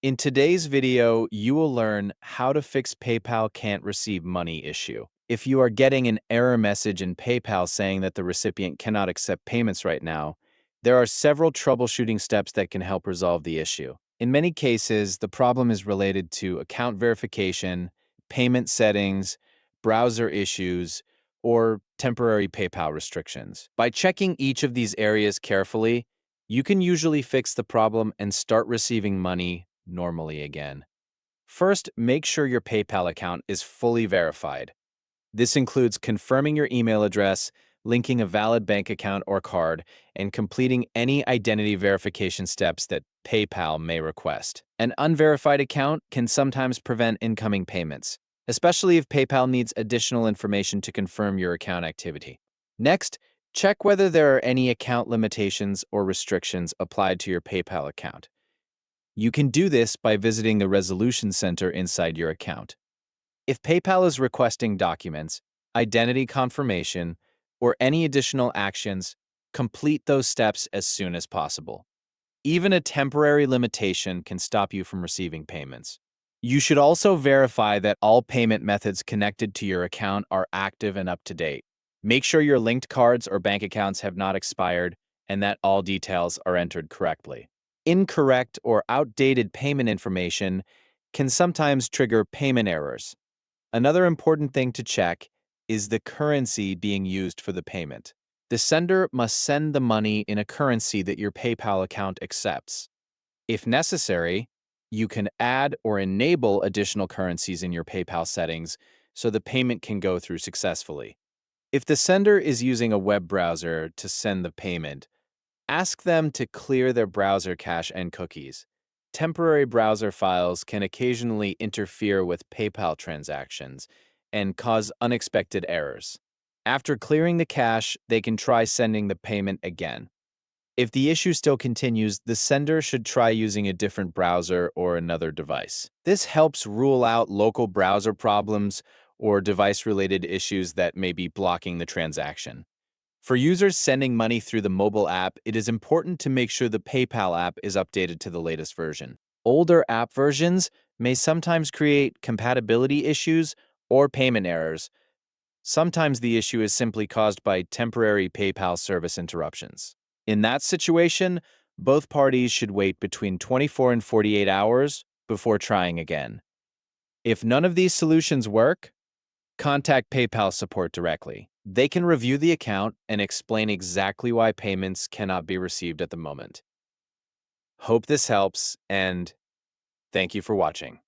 In today's video, you will learn how to fix PayPal can't receive money issue. If you are getting an error message in PayPal saying that the recipient cannot accept payments right now, there are several troubleshooting steps that can help resolve the issue. In many cases, the problem is related to account verification, payment settings, browser issues, or temporary PayPal restrictions. By checking each of these areas carefully, you can usually fix the problem and start receiving money normally again. First, make sure your PayPal account is fully verified. This includes confirming your email address, linking a valid bank account or card, and completing any identity verification steps that PayPal may request. An unverified account can sometimes prevent incoming payments, especially if PayPal needs additional information to confirm your account activity. Next, check whether there are any account limitations or restrictions applied to your PayPal account. You can do this by visiting the Resolution Center inside your account. If PayPal is requesting documents, identity confirmation, or any additional actions, complete those steps as soon as possible. Even a temporary limitation can stop you from receiving payments. You should also verify that all payment methods connected to your account are active and up to date. Make sure your linked cards or bank accounts have not expired and that all details are entered correctly. Incorrect or outdated payment information can sometimes trigger payment errors. Another important thing to check is the currency being used for the payment. The sender must send the money in a currency that your PayPal account accepts. If necessary, you can add or enable additional currencies in your PayPal settings so the payment can go through successfully. If the sender is using a web browser to send the payment, ask them to clear their browser cache and cookies. Temporary browser files can occasionally interfere with PayPal transactions and cause unexpected errors. After clearing the cache, they can try sending the payment again. If the issue still continues, the sender should try using a different browser or another device. This helps rule out local browser problems or device-related issues that may be blocking the transaction. For users sending money through the mobile app, it is important to make sure the PayPal app is updated to the latest version. Older app versions may sometimes create compatibility issues or payment errors. Sometimes the issue is simply caused by temporary PayPal service interruptions. In that situation, both parties should wait between 24 and 48 hours before trying again. If none of these solutions work, contact PayPal support directly. They can review the account and explain exactly why payments cannot be received at the moment. Hope this helps, and thank you for watching.